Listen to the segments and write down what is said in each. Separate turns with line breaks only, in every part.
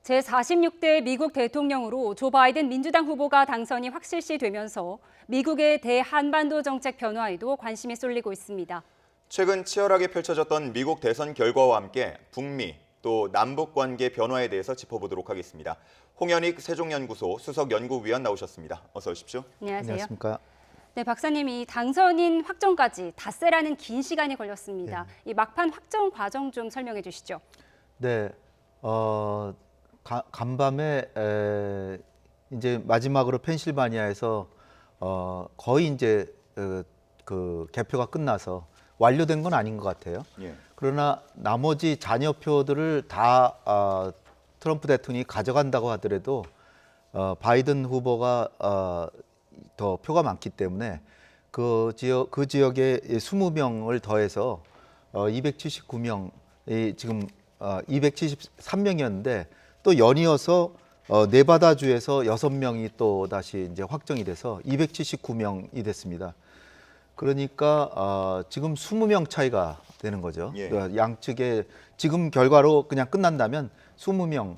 제46대 미국 대통령으로 조 바이든 민주당 후보가 당선이 확실시되면서 미국의 대한반도 정책 변화에도 관심이 쏠리고 있습니다.
최근 치열하게 펼쳐졌던 미국 대선 결과와 함께 북미 또 남북 관계 변화에 대해서 짚어보도록 하겠습니다. 홍현익 세종연구소 수석연구위원 나오셨습니다. 어서 오십시오.
안녕하세요.
안녕하십니까.
네, 박사님이 당선인 확정까지 닷새라는 긴 시간이 걸렸습니다. 이 막판 확정 과정 좀 설명해 주시죠.
네, 간밤에 이제 마지막으로 펜실바니아에서 거의 이제 그 개표가 끝나서 완료된 건 아닌 것 같아요.
예.
그러나 나머지 잔여표들을 다 트럼프 대통령이 가져간다고 하더라도 바이든 후보가 더 표가 많기 때문에 그 지역에 20명을 더해서 279명이 지금 273명이었는데 또 연이어서 네바다주에서 6명이 또 다시 이제 확정이 돼서 279명이 됐습니다. 그러니까 지금 20명 차이가 되는 거죠.
예.
양측에 지금 결과로 그냥 끝난다면 20명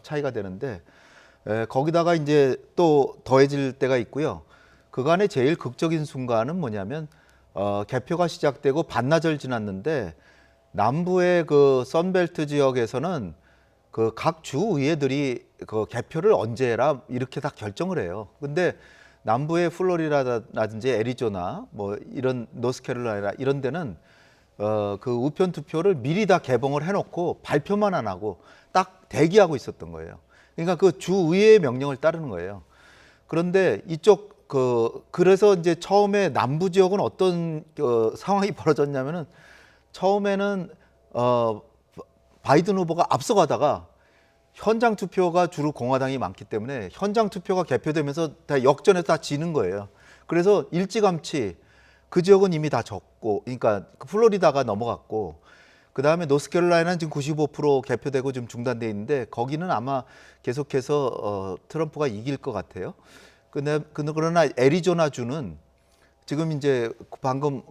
차이가 되는데 거기다가 이제 또 더해질 때가 있고요. 그간의 제일 극적인 순간은 뭐냐면 개표가 시작되고 반나절 지났는데 남부의 그 선벨트 지역에서는 그 각 주의회들이 그 개표를 언제 해라 이렇게 다 결정을 해요. 근데 남부의 플로리다라든지 애리조나 뭐 이런 노스캐롤라이나 이런 데는 그 우편 투표를 미리 다 개봉을 해놓고 발표만 안 하고 딱 대기하고 있었던 거예요. 그러니까 그 주의회의 명령을 따르는 거예요. 그런데 이쪽 그래서 이제 처음에 남부 지역은 어떤 상황이 벌어졌냐면은 처음에는 바이든 후보가 앞서가다가 현장 투표가 주로 공화당이 많기 때문에 현장 투표가 개표되면서 다 역전해서 다 지는 거예요. 그래서 일찌감치 그 지역은 이미 다 졌고, 그러니까 플로리다가 넘어갔고, 그 다음에 노스캐롤라이나는 지금 95% 개표되고 좀 중단돼 있는데 거기는 아마 계속해서 트럼프가 이길 것 같아요. 그러나 애리조나주는 지금 이제 방금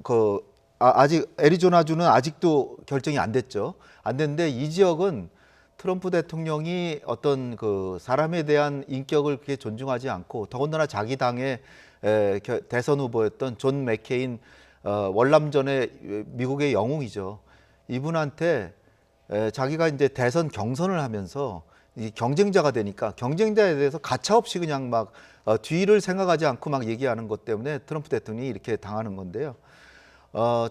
아직 애리조나주는 아직도 결정이 안 됐죠. 안 됐는데 이 지역은 트럼프 대통령이 어떤 그 사람에 대한 인격을 그렇게 존중하지 않고 더군다나 자기 당의 대선 후보였던 존 맥케인 월남전의 미국의 영웅이죠. 이분한테 자기가 이제 대선 경선을 하면서 이 경쟁자가 되니까 경쟁자에 대해서 가차없이 그냥 막 뒤를 생각하지 않고 막 얘기하는 것 때문에 트럼프 대통령이 이렇게 당하는 건데요.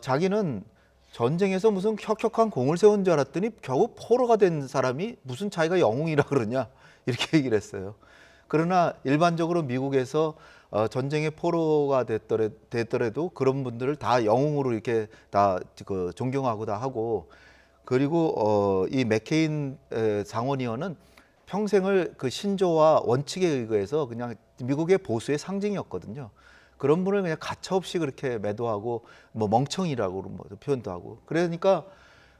자기는 전쟁에서 무슨 혁혁한 공을 세운 줄 알았더니 겨우 포로가 된 사람이 무슨 자기가 영웅이라 그러냐 이렇게 얘기를 했어요. 그러나 일반적으로 미국에서 전쟁의 포로가 됐더라도 그런 분들을 다 영웅으로 이렇게 다 존경하고 다 하고, 그리고 이 맥케인 상원의원은 평생을 그 신조와 원칙에 의거해서 그냥 미국의 보수의 상징이었거든요. 그런 분을 그냥 가차없이 그렇게 매도하고 뭐 멍청이라고 뭐 표현도 하고, 그러니까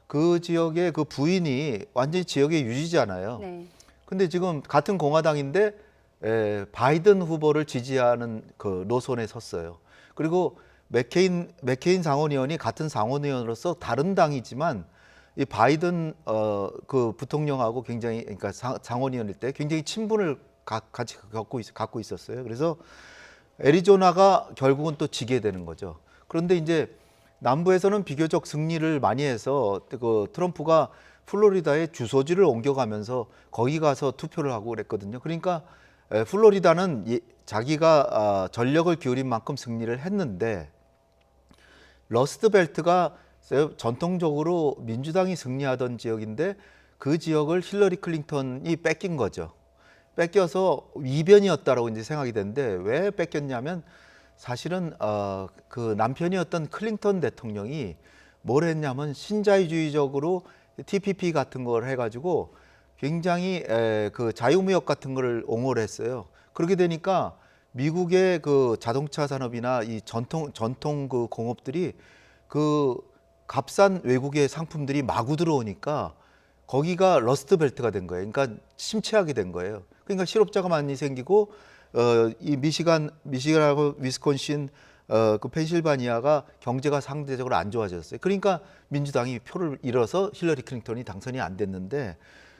그 지역의 그 부인이 완전히 지역의 유지잖아요.
네.
근데 지금 같은 공화당인데 바이든 후보를 지지하는 그 노선에 섰어요. 그리고 맥케인 상원의원이 같은 상원의원으로서 다른 당이지만 이 바이든 그 부통령하고 굉장히, 그러니까 상원의원일 때 굉장히 친분을 같이 갖고 있었어요. 그래서 애리조나가 결국은 또 지게 되는 거죠. 그런데 이제 남부에서는 비교적 승리를 많이 해서 그 트럼프가 플로리다의 주소지를 옮겨가면서 거기 가서 투표를 하고 그랬거든요. 그러니까 플로리다는 자기가 전력을 기울인 만큼 승리를 했는데 러스트벨트가 전통적으로 민주당이 승리하던 지역인데 그 지역을 힐러리 클린턴이 뺏긴 거죠. 뺏겨서 이변이었다라고 이제 생각이 되는데 왜 뺏겼냐면 사실은 그 남편이었던 클린턴 대통령이 뭘 했냐면 신자유주의적으로 TPP 같은 걸 해가지고 굉장히 그 자유무역 같은 걸 옹호를 했어요. 그렇게 되니까 미국의 그 자동차 산업이나 이 전통 그 공업들이 그 값싼 외국의 상품들이 마구 들어오니까 거기가 러스트벨트가 된 거예요. 그러니까 침체하게 된 거예요. 그러니까 실업자가 많이 생기고 이 미시간하고 위스콘신, 그 펜실바니아가 경제가 상대적으로 안 좋아졌어요. 그러니까 민주당이 표를 잃어서 힐러리 클린턴이 당선이 안 됐는데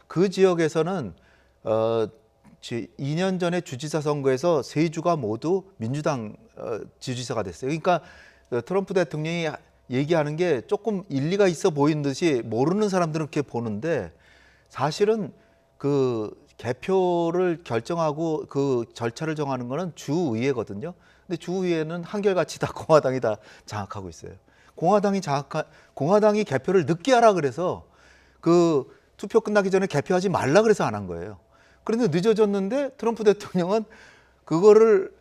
그 지역에서는 2년 전에 주지사 선거에서 세 주가 모두 민주당 지지사가 됐어요. 그러니까 트럼프 대통령이 얘기하는 게 조금 일리가 있어 보이는 듯이 모르는 사람들은 그렇게 보는데 사실은 그 개표를 결정하고 그 절차를 정하는 거는 주의회거든요. 근데 주의회는 한결같이 다 공화당이 다 장악하고 있어요. 공화당이 개표를 늦게 하라 그래서 그 투표 끝나기 전에 개표하지 말라 그래서 안 한 거예요. 그런데 늦어졌는데 트럼프 대통령은 그거를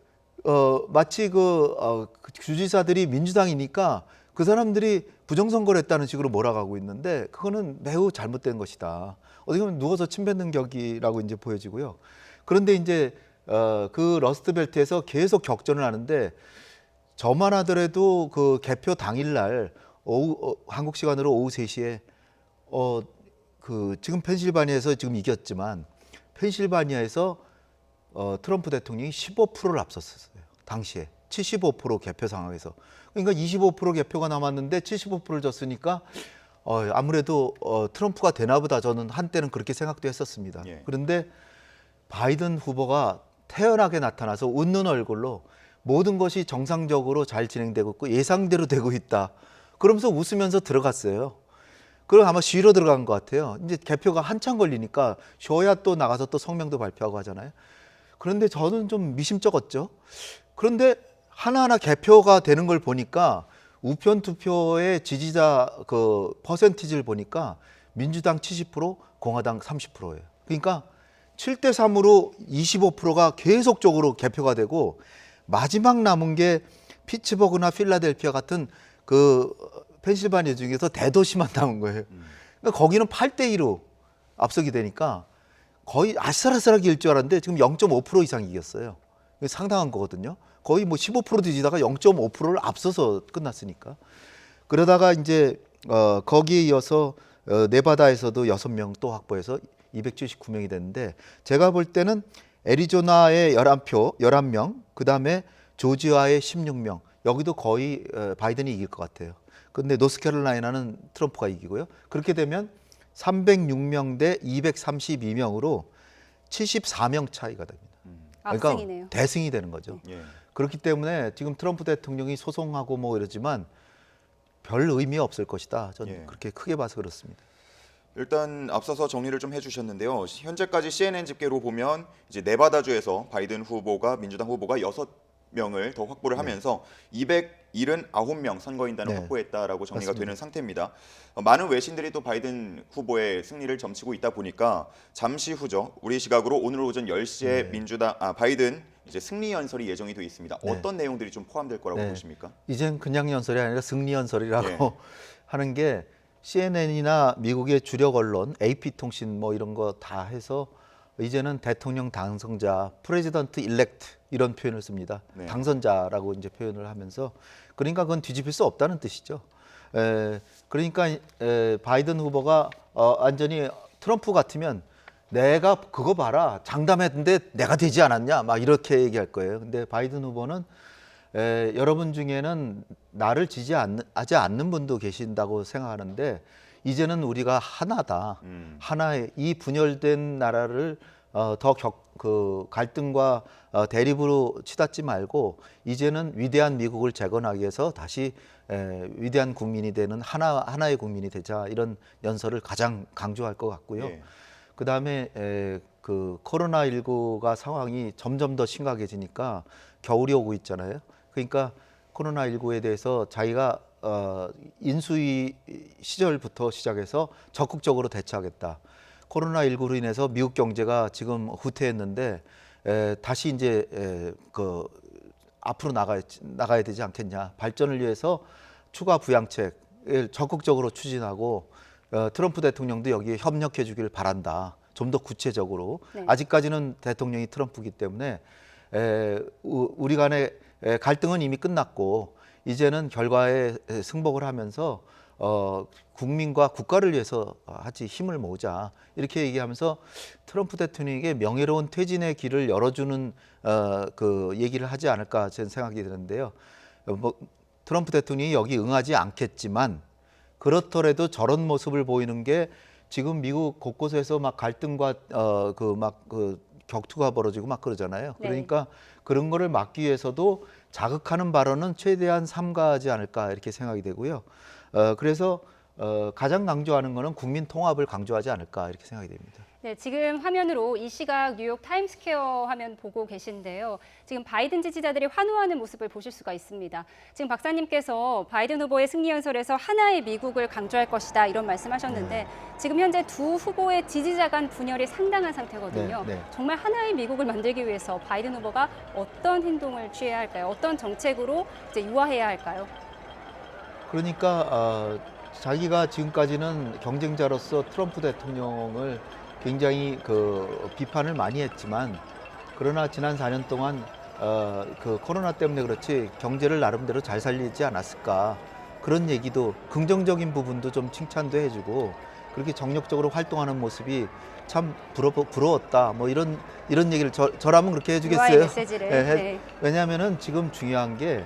마치 그 주지사들이 민주당이니까 그 사람들이 부정선거를 했다는 식으로 몰아가고 있는데 그거는 매우 잘못된 것이다. 어떻게 보면 누워서 침 뱉는 격이라고 이제 보여지고요. 그런데 이제 그 러스트벨트에서 계속 격전을 하는데 저만 하더라도 그 개표 당일날 오후 한국 시간으로 오후 3시에 그 지금 펜실바니아에서 지금 이겼지만 펜실바니아에서 트럼프 대통령이 15%를 앞섰었어요. 당시에 75% 개표 상황에서. 그러니까 25% 개표가 남았는데 75%를 졌으니까 아무래도 트럼프가 되나 보다 저는 한때는 그렇게 생각도 했었습니다.
예.
그런데 바이든 후보가 태연하게 나타나서 웃는 얼굴로 모든 것이 정상적으로 잘 진행되고 있고 예상대로 되고 있다. 그러면서 웃으면서 들어갔어요. 그럼 아마 쉬러 들어간 것 같아요. 이제 개표가 한참 걸리니까 쉬어야 또 나가서 또 성명도 발표하고 하잖아요. 그런데 저는 좀 미심쩍었죠. 그런데 하나하나 개표가 되는 걸 보니까 우편 투표의 지지자 그 퍼센티지를 보니까 민주당 70%, 공화당 30%예요. 그러니까 7대 3으로 25%가 계속적으로 개표가 되고 마지막 남은 게 피츠버그나 필라델피아 같은 그 펜실바니아 중에서 대도시만 남은 거예요. 그러니까 거기는 8대 2로 앞서게 되니까 거의 아슬아슬하게 이길 줄 알았는데 지금 0.5% 이상 이겼어요. 상당한 거거든요. 거의 뭐 15% 뒤지다가 0.5%를 앞서서 끝났으니까. 그러다가 이제 거기에 이어서 네바다에서도 6명 또 확보해서 279명이 됐는데 제가 볼 때는 애리조나의 11명, 그다음에 조지아의 16명. 여기도 거의 바이든이 이길 것 같아요. 근데 노스캐롤라이나는 트럼프가 이기고요. 그렇게 되면 306명 대 232명으로 74명 차이가 됩니다. 그러니까
압승이네요.
대승이 되는 거죠.
예.
그렇기 때문에 지금 트럼프 대통령이 소송하고 뭐 이러지만 별 의미 없을 것이다. 저는
예.
그렇게 크게 봐서 그렇습니다.
일단 앞서서 정리를 좀 해주셨는데요. 현재까지 CNN 집계로 보면 이제 네바다주에서 바이든 후보가 민주당 후보가 6명을 더 확보를 하면서 279명 선거인단을
네.
확보했다라고 정리가
맞습니다.
되는 상태입니다. 많은 외신들이 또 바이든 후보의 승리를 점치고 있다 보니까 잠시 후죠. 우리 시각으로 오늘 오전 10시에 바이든 이제 승리 연설이 예정이 돼 있습니다.
네.
어떤 내용들이 좀 포함될 거라고
네.
보십니까?
이젠 그냥 연설이 아니라 승리 연설이라고
예.
하는 게 CNN이나 미국의 주력 언론, AP통신 뭐 이런 거 다 해서 이제는 대통령 당선자, 프레지던트 일렉트 이런 표현을 씁니다.
네.
당선자라고 이제 표현을 하면서 그러니까 그건 뒤집힐 수 없다는 뜻이죠. 그러니까 바이든 후보가 완전히 트럼프 같으면 내가 그거 봐라 장담했는데 내가 되지 않았냐 막 이렇게 얘기할 거예요. 근데 바이든 후보는 여러분 중에는 나를 지지하지 않는 분도 계신다고 생각하는데 이제는 우리가 하나다. 하나의 이 분열된 나라를 그 갈등과 대립으로 치닫지 말고 이제는 위대한 미국을 재건하기 위해서 다시 위대한 국민이 되는 하나의 국민이 되자 이런 연설을 가장 강조할 것 같고요.
예.
그다음에 그 코로나19가 상황이 점점 더 심각해지니까 겨울이 오고 있잖아요. 그러니까 코로나19에 대해서 자기가 인수위 시절부터 시작해서 적극적으로 대처하겠다. 코로나19로 인해서 미국 경제가 지금 후퇴했는데 다시 이제 그 앞으로 나가야 되지 않겠냐. 발전을 위해서 추가 부양책을 적극적으로 추진하고 트럼프 대통령도 여기에 협력해 주길 바란다. 좀 더 구체적으로.
네.
아직까지는 대통령이 트럼프이기 때문에 우리 간의 갈등은 이미 끝났고 이제는 결과에 승복을 하면서 국민과 국가를 위해서 같이 힘을 모으자 이렇게 얘기하면서 트럼프 대통령에게 명예로운 퇴진의 길을 열어주는 그 얘기를 하지 않을까 저는 생각이 드는데요. 뭐 트럼프 대통령이 여기 응하지 않겠지만 그렇더라도 저런 모습을 보이는 게 지금 미국 곳곳에서 막 갈등과 그 격투가 벌어지고 막 그러잖아요.
네.
그러니까 그런 거를 막기 위해서도 자극하는 발언은 최대한 삼가하지 않을까 이렇게 생각이 되고요. 그래서 가장 강조하는 거는 국민 통합을 강조하지 않을까 이렇게 생각이 됩니다.
네, 지금 화면으로 이 시각 뉴욕 타임스퀘어 화면 보고 계신데요. 지금 바이든 지지자들이 환호하는 모습을 보실 수가 있습니다. 지금 박사님께서 바이든 후보의 승리 연설에서 하나의 미국을 강조할 것이다 이런 말씀하셨는데 지금 현재 두 후보의 지지자 간 분열이 상당한 상태거든요.
네, 네.
정말 하나의 미국을 만들기 위해서 바이든 후보가 어떤 행동을 취해야 할까요? 어떤 정책으로 이제 유화해야 할까요?
그러니까 자기가 지금까지는 경쟁자로서 트럼프 대통령을 굉장히 비판을 많이 했지만 그러나 지난 4년 동안 그 코로나 때문에 그렇지 경제를 나름대로 잘 살리지 않았을까 그런 얘기도 긍정적인 부분도 좀 칭찬도 해주고 그렇게 정력적으로 활동하는 모습이 참 부러웠다 뭐 이런 얘기를 저라면 그렇게
유화의
해주겠어요.
메시지를. 네.
왜냐하면은 지금 중요한 게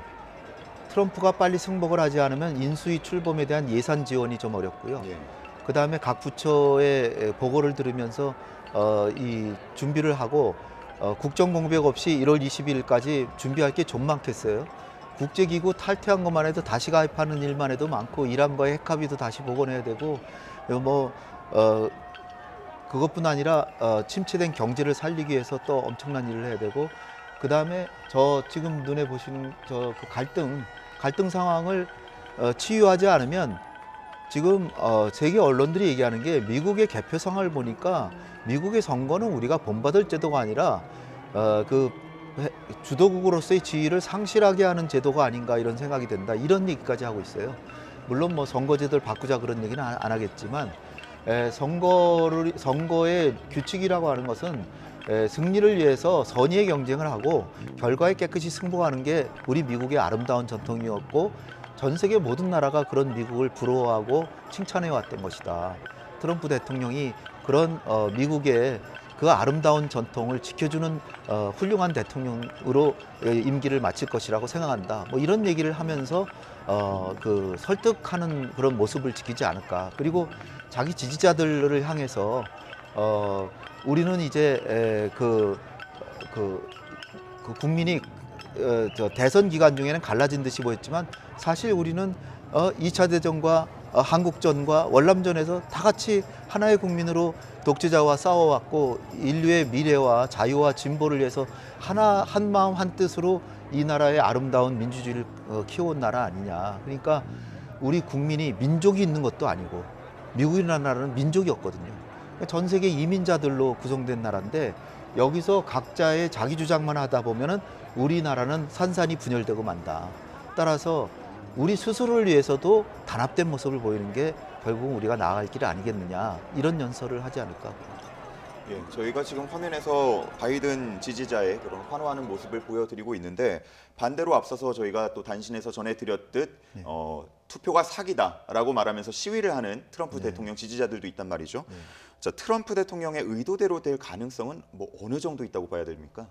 트럼프가 빨리 승복을 하지 않으면 인수위 출범에 대한 예산 지원이 좀 어렵고요.
예.
그 다음에 각 부처의 보고를 들으면서 이 준비를 하고 국정 공백 없이 1월 20일까지 준비할 게 좀 많겠어요. 국제기구 탈퇴한 것만 해도 다시 가입하는 일만 해도 많고 이란과의 핵합의도 다시 복원해야 되고 그것뿐 아니라 침체된 경제를 살리기 위해서 또 엄청난 일을 해야 되고 그 다음에 저 지금 눈에 보시는 그 갈등 상황을 치유하지 않으면 지금 세계 언론들이 얘기하는 게 미국의 개표 상황을 보니까 미국의 선거는 우리가 본받을 제도가 아니라 주도국으로서의 지위를 상실하게 하는 제도가 아닌가 이런 생각이 든다 이런 얘기까지 하고 있어요. 물론 뭐 선거제도를 바꾸자 그런 얘기는 안 하겠지만 선거의 규칙이라고 하는 것은 승리를 위해서 선의의 경쟁을 하고 결과에 깨끗이 승복하는 게 우리 미국의 아름다운 전통이었고 전 세계 모든 나라가 그런 미국을 부러워하고 칭찬해 왔던 것이다. 트럼프 대통령이 그런 미국의 그 아름다운 전통을 지켜주는 훌륭한 대통령으로 임기를 마칠 것이라고 생각한다. 뭐 이런 얘기를 하면서 설득하는 그런 모습을 지키지 않을까. 그리고 자기 지지자들을 향해서 우리는 이제 국민이 대선 기간 중에는 갈라진 듯이 보였지만 사실 우리는 2차 대전과 한국전과 월남전에서 다 같이 하나의 국민으로 독재자와 싸워왔고 인류의 미래와 자유와 진보를 위해서 한 마음 한 뜻으로 이 나라의 아름다운 민주주의를 키워온 나라 아니냐. 그러니까 우리 국민이 민족이 있는 것도 아니고 미국이라는 나라는 민족이 없거든요. 전 세계 이민자들로 구성된 나라인데 여기서 각자의 자기 주장만 하다 보면은 우리나라는 산산이 분열되고 만다. 따라서 우리 스스로를 위해서도 단합된 모습을 보이는 게 결국 우리가 나아갈 길 아니겠느냐 이런 연설을 하지 않을까.
예, 저희가 지금 화면에서 바이든 지지자의 그런 환호하는 모습을 보여드리고 있는데 반대로 앞서서 저희가 또 단신에서 전해드렸듯 투표가 사기다라고 말하면서 시위를 하는 트럼프 대통령 지지자들도 있단 말이죠. 자, 트럼프 대통령의 의도대로 될 가능성은 뭐 어느 정도 있다고 봐야 됩니까?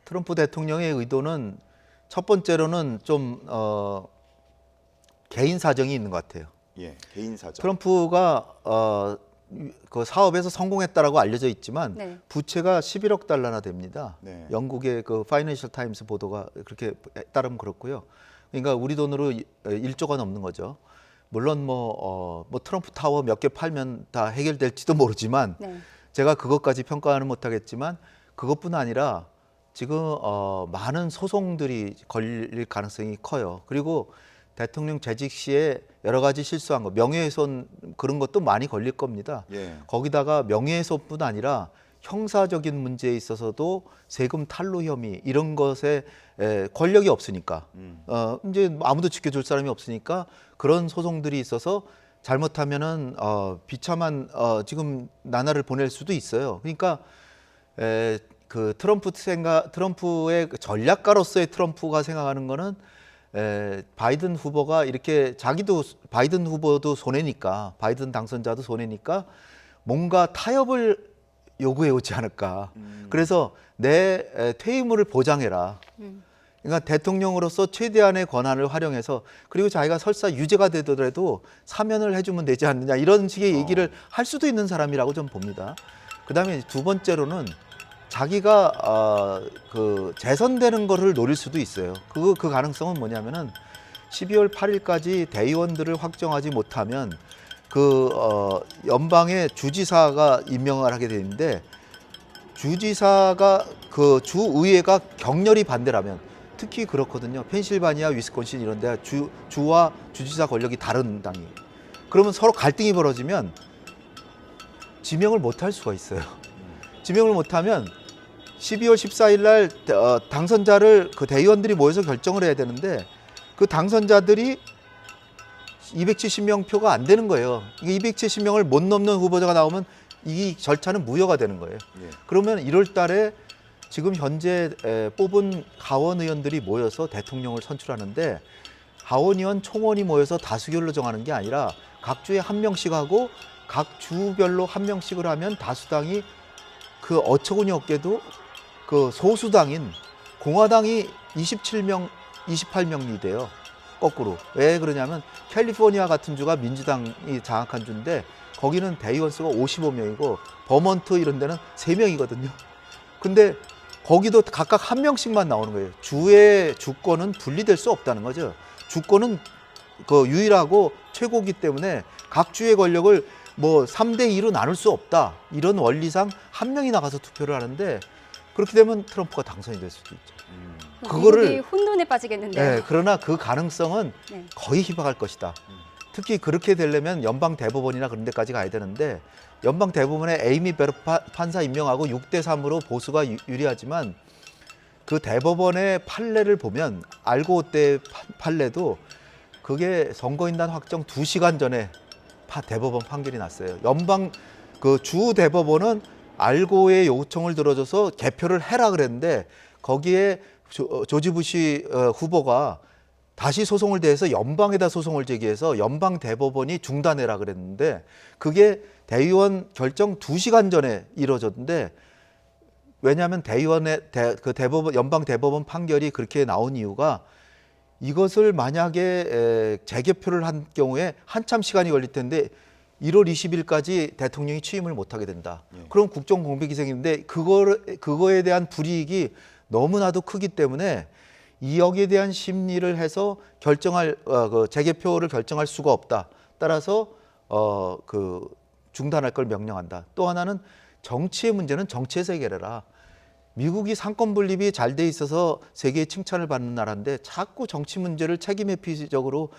트럼프 대통령의 의도는 첫 번째로는 좀 개인 사정이 있는 것 같아요.
예, 개인 사정.
트럼프가 그 사업에서 성공했다라고 알려져 있지만
네.
부채가 11억 달러나 됩니다.
네.
영국의 그 파이낸셜 타임스 보도가 그렇게 따르면 그렇고요. 그러니까 우리 돈으로 1조가 넘는 거죠. 물론 뭐 트럼프 타워 몇 개 팔면 다 해결될지도 모르지만
네.
제가 그것까지 평가는 못하겠지만 그것뿐 아니라 지금 많은 소송들이 걸릴 가능성이 커요. 그리고 대통령 재직 시에 여러 가지 실수한 거, 명예훼손 그런 것도 많이 걸릴 겁니다.
예.
거기다가 명예훼손뿐 아니라 형사적인 문제에 있어서도 세금 탈루 혐의 이런 것에 권력이 없으니까 이제 아무도 지켜줄 사람이 없으니까 그런 소송들이 있어서 잘못하면은 비참한 지금 나날을 보낼 수도 있어요. 그러니까 그 트럼프의 전략가로서의 트럼프가 생각하는 거는 바이든 후보가 이렇게 바이든 후보도 손해니까 바이든 당선자도 손해니까 뭔가 타협을 요구해 오지 않을까. 그래서 내 퇴임을 보장해라. 그러니까 대통령으로서 최대한의 권한을 활용해서 그리고 자기가 설사 유죄가 되더라도 사면을 해주면 되지 않느냐 이런 식의 얘기를 할 수도 있는 사람이라고 좀 봅니다. 그다음에 두 번째로는 자기가 그 재선되는 거를 노릴 수도 있어요. 그 가능성은 뭐냐면은 12월 8일까지 대의원들을 확정하지 못하면 연방의 주지사가 임명을 하게 되는데 주지사가 그 주의회가 격렬히 반대라면 특히 그렇거든요. 펜실바니아, 위스콘신 이런 데 주와 주지사 권력이 다른 당이. 그러면 서로 갈등이 벌어지면 지명을 못 할 수가 있어요. 지명을 못 하면 12월 14일 날 당선자를 그 대의원들이 모여서 결정을 해야 되는데 그 당선자들이 270명 표가 안 되는 거예요. 이게 270명을 못 넘는 후보자가 나오면 이 절차는 무효가 되는 거예요.
예.
그러면 1월 달에 지금 현재 뽑은 하원 의원들이 모여서 대통령을 선출하는데 하원 의원 총원이 모여서 다수결로 정하는 게 아니라 각 주에 한 명씩 하고 각 주별로 한 명씩을 하면 다수당이 그 어처구니 없게도 그 소수당인 공화당이 27명, 28명이 돼요. 거꾸로. 왜 그러냐면 캘리포니아 같은 주가 민주당이 장악한 주인데 거기는 대의원 수가 55명이고 버몬트 이런 데는 3명이거든요. 근데 거기도 각각 한 명씩만 나오는 거예요. 주의 주권은 분리될 수 없다는 거죠. 주권은 그 유일하고 최고기 때문에 각 주의 권력을 뭐 3대 2로 나눌 수 없다. 이런 원리상 한 명이 나가서 투표를 하는데 그렇게 되면 트럼프가 당선이 될 수도 있죠.
미국이 혼돈에 빠지겠는데요.
네, 그러나 그 가능성은
네.
거의 희박할 것이다. 특히 그렇게 되려면 연방 대법원이나 그런 데까지 가야 되는데 연방 대법원에 에이미 베러 판사 임명하고 6대 3으로 보수가 유리하지만 그 대법원의 판례를 보면 알고 때 판례도 그게 선거인단 확정 2시간 전에 대법원 판결이 났어요. 연방 그 주 대법원은 알고의 요청을 들어줘서 개표를 해라 그랬는데 거기에 조지 부시 후보가 다시 소송을 대해서 연방에다 소송을 제기해서 연방 대법원이 중단해라 그랬는데 그게 대의원 결정 2시간 전에 이루어졌는데 왜냐하면 대법원 연방 대법원 판결이 그렇게 나온 이유가 이것을 만약에 재개표를 한 경우에 한참 시간이 걸릴 텐데 1월 20일까지 대통령이 취임을 못하게 된다. 그럼 국정 공백이 생기는데 그거에 대한 불이익이 너무나도 크기 때문에 여기에 대한 심리를 해서 결정할 그 재개표를 결정할 수가 없다. 따라서 그 중단할 걸 명령한다. 또 하나는 정치의 문제는 정치에서 해결해라. 미국이 상권 분립이 잘 돼 있어서 세계의 칭찬을 받는 나라인데 자꾸 정치 문제를 책임 회피적으로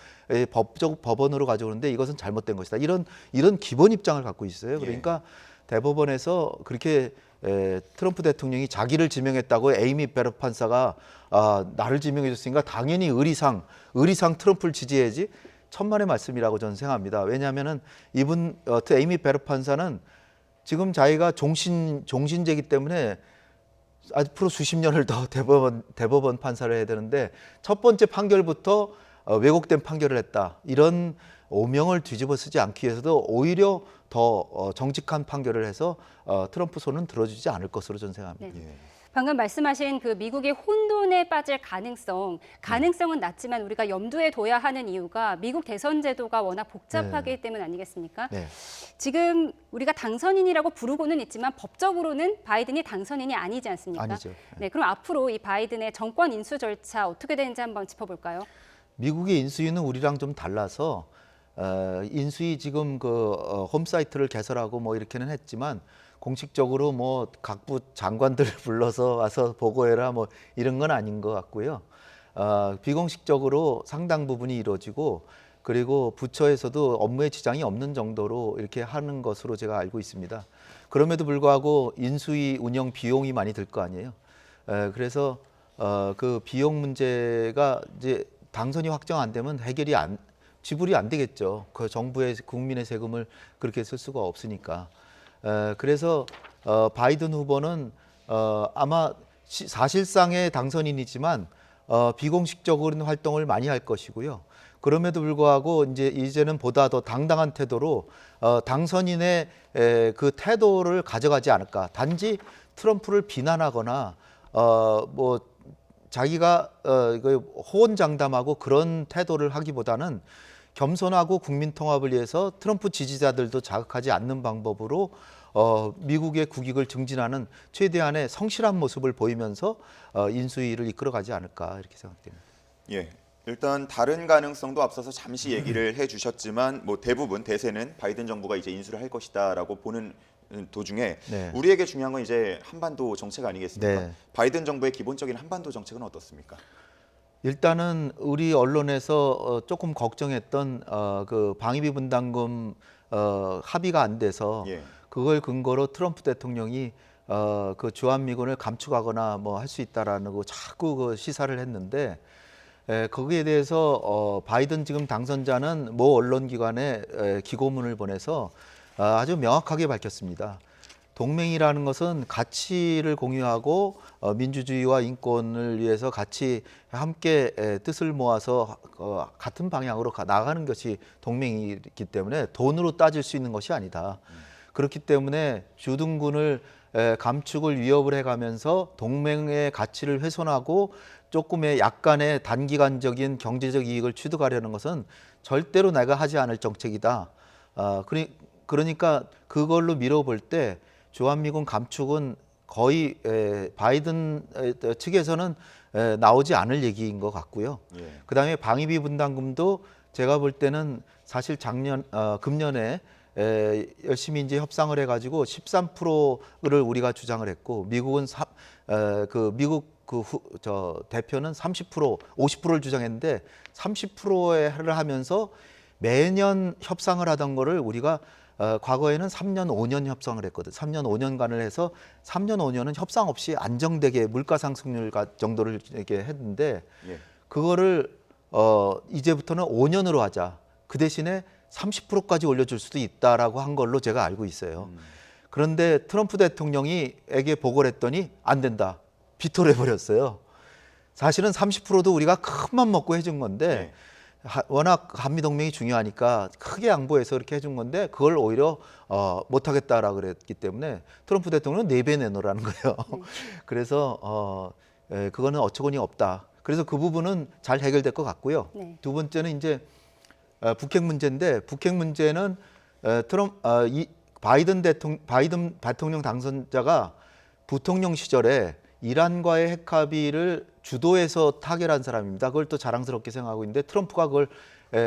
법원으로 가져오는데 이것은 잘못된 것이다. 이런 기본 입장을 갖고 있어요. 그러니까 대법원에서 그렇게 트럼프 대통령이 자기를 지명했다고 에이미 베러 판사가 나를 지명해줬으니까 당연히 의리상 트럼프를 지지해야지 천만의 말씀이라고 저는 생각합니다. 왜냐하면은 에이미 베러 판사는 지금 자기가 종신제이기 때문에 앞으로 수십 년을 더 대법원 판사를 해야 되는데 첫 번째 판결부터 왜곡된 판결을 했다. 이런 오명을 뒤집어 쓰지 않기 위해서도 오히려 더 정직한 판결을 해서 트럼프 손은 들어주지 않을 것으로 저는 생각합니다.
네. 방금 말씀하신 그 미국이 혼돈에 빠질 가능성은 낮지만 우리가 염두에 둬야 하는 이유가 미국 대선 제도가 워낙 복잡하기 때문 아니겠습니까?
네.
지금 우리가 당선인이라고 부르고는 있지만 법적으로는 바이든이 당선인이 아니지 않습니까?
아니죠.
네, 그럼 앞으로 이 바이든의 정권 인수 절차 어떻게 되는지 한번 짚어볼까요?
미국의 인수위는 우리랑 좀 달라서 인수위 지금 홈사이트를 개설하고 뭐 이렇게는 했지만 공식적으로 뭐 각부 장관들을 불러서 와서 보고해라 뭐 이런 건 아닌 것 같고요. 비공식적으로 상당 부분이 이루어지고 그리고 부처에서도 업무에 지장이 없는 정도로 이렇게 하는 것으로 제가 알고 있습니다. 그럼에도 불구하고 인수위 운영 비용이 많이 들 거 아니에요. 그래서 그 비용 문제가 이제 당선이 확정 안 되면 지불이 안 되겠죠. 그 정부의 국민의 세금을 그렇게 쓸 수가 없으니까. 그래서 바이든 후보는 아마 사실상의 당선인이지만 비공식적인 활동을 많이 할 것이고요. 그럼에도 불구하고 이제는 보다 더 당당한 태도로 당선인의 그 태도를 가져가지 않을까. 단지 트럼프를 비난하거나 뭐 자기가 이거 호언장담하고 그런 태도를 하기보다는 겸손하고 국민 통합을 위해서 트럼프 지지자들도 자극하지 않는 방법으로 미국의 국익을 증진하는 최대한의 성실한 모습을 보이면서 인수위를 이끌어가지 않을까 이렇게 생각됩니다.
예. 일단 다른 가능성도 앞서서 잠시 얘기를 해주셨지만 뭐 대부분 대세는 바이든 정부가 이제 인수를 할 것이다라고 보는 도중에
네.
우리에게 중요한 건 이제 한반도 정책 아니겠습니까?
네.
바이든 정부의 기본적인 한반도 정책은 어떻습니까?
일단은 우리 언론에서 조금 걱정했던 그 방위비 분담금 합의가 안 돼서
예.
그걸 근거로 트럼프 대통령이 그 주한미군을 감축하거나 뭐 할 수 있다라는 거 자꾸 그 시사를 했는데 거기에 대해서 바이든 지금 당선자는 모 언론기관에 기고문을 보내서 아주 명확하게 밝혔습니다. 동맹이라는 것은 가치를 공유하고 민주주의와 인권을 위해서 같이 함께 뜻을 모아서 같은 방향으로 나아가는 것이 동맹이기 때문에 돈으로 따질 수 있는 것이 아니다. 그렇기 때문에 주둔군을 감축을 위협을 해가면서 동맹의 가치를 훼손하고 조금의 약간의 단기간적인 경제적 이익을 취득하려는 것은 절대로 내가 하지 않을 정책이다. 그러니까 그걸로 미뤄볼 때 주한미군 감축은 거의 바이든 측에서는 나오지 않을 얘기인 것 같고요.
예.
그다음에 방위비 분담금도 제가 볼 때는 사실 금년에 열심히 이제 협상을 해가지고 13%를 우리가 주장을 했고 미국은 미국 대표는 30%, 50%를 주장했는데 30%를 하면서 매년 협상을 하던 거를 우리가 과거에는 3년, 5년 협상을 했거든. 3년, 5년간을 해서 3년, 5년은 협상 없이 안정되게 물가 상승률 정도를 이렇게 했는데
예.
그거를 이제부터는 5년으로 하자. 그 대신에 30%까지 올려줄 수도 있다라고 한 걸로 제가 알고 있어요. 그런데 트럼프 대통령이에게 보고를 했더니 안 된다. 비토를 해버렸어요. 사실은 30%도 우리가 큰맘 먹고 해준 건데 워낙 한미동맹이 중요하니까 크게 양보해서 이렇게 해준 건데 그걸 오히려 못하겠다라고 그랬기 때문에 트럼프 대통령은 4배 내놓으라는 거예요. 그래서 그거는 어처구니 없다. 그래서 그 부분은 잘 해결될 것 같고요.
네.
두 번째는 이제 북핵 문제인데 북핵 문제는 바이든 대통령 당선자가 부통령 시절에 이란과의 핵 합의를 주도해서 타결한 사람입니다. 그걸 또 자랑스럽게 생각하고 있는데 트럼프가 그걸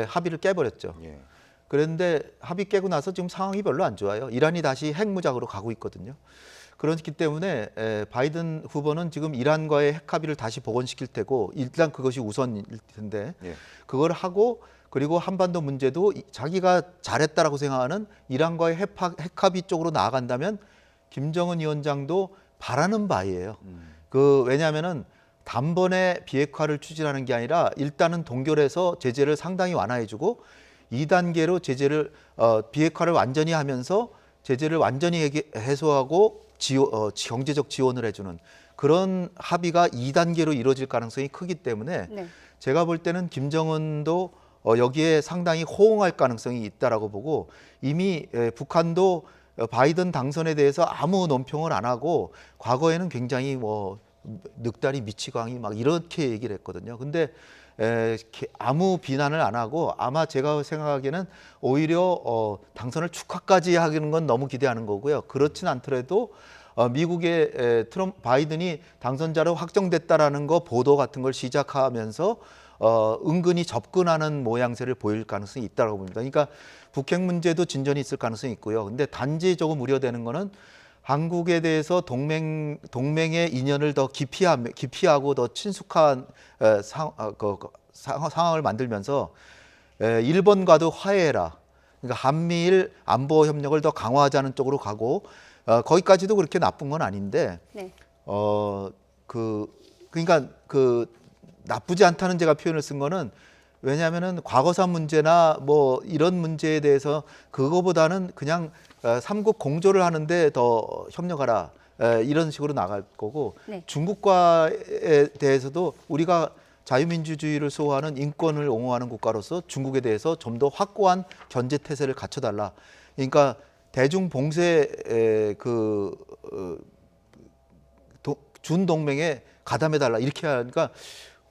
합의를 깨버렸죠.
예.
그런데 합의 깨고 나서 지금 상황이 별로 안 좋아요. 이란이 다시 핵무장으로 가고 있거든요. 그렇기 때문에 바이든 후보는 지금 이란과의 핵 합의를 다시 복원시킬 테고 일단 그것이 우선일 텐데
예.
그걸 하고 그리고 한반도 문제도 자기가 잘했다라고 생각하는 이란과의 핵 합의 쪽으로 나아간다면 김정은 위원장도 바라는 바이에요. 왜냐하면은 단번에 비핵화를 추진하는 게 아니라 일단은 동결해서 제재를 상당히 완화해주고 2단계로 제재를 비핵화를 완전히 하면서 제재를 완전히 해소하고 경제적 지원을 해주는 그런 합의가 2단계로 이루어질 가능성이 크기 때문에
네. 제가
볼 때는 김정은도 여기에 상당히 호응할 가능성이 있다라고 보고 이미 북한도 바이든 당선에 대해서 아무 논평을 안 하고 과거에는 굉장히 늑다리 미치광이 막 이렇게 얘기를 했거든요. 근데 아무 비난을 안 하고 아마 제가 생각하기에는 오히려 당선을 축하까지 하는 건 너무 기대하는 거고요. 그렇진 않더라도 미국의 바이든이 당선자로 확정됐다라는 거 보도 같은 걸 시작하면서 은근히 접근하는 모양새를 보일 가능성이 있다고 봅니다. 그러니까 북핵 문제도 진전이 있을 가능성이 있고요. 근데 단지 조금 우려되는 거는 한국에 대해서 동맹의 인연을 더 기피하고 더 친숙한 상황을 만들면서 일본과도 화해해라. 그러니까 한미일 안보 협력을 더 강화하자는 쪽으로 가고 거기까지도 그렇게 나쁜 건 아닌데
네.
그러니까 나쁘지 않다는 제가 표현을 쓴 거는 왜냐하면은 과거사 문제나 뭐 이런 문제에 대해서 그거보다는 그냥 삼국 공조를 하는데 더 협력하라 이런 식으로 나갈 거고
네.
중국과에 대해서도 우리가 자유민주주의를 수호하는 인권을 옹호하는 국가로서 중국에 대해서 좀 더 확고한 견제 태세를 갖춰달라. 그러니까 대중 봉쇄 준 동맹에 가담해달라 이렇게 하니까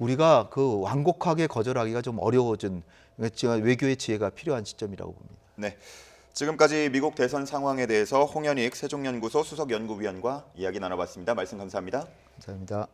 우리가 그 완곡하게 거절하기가 좀 어려워진 외교의 지혜가 필요한 시점이라고 봅니다.
네. 지금까지 미국 대선 상황에 대해서 홍현익 세종연구소 수석연구위원과 이야기 나눠봤습니다. 말씀 감사합니다.
감사합니다.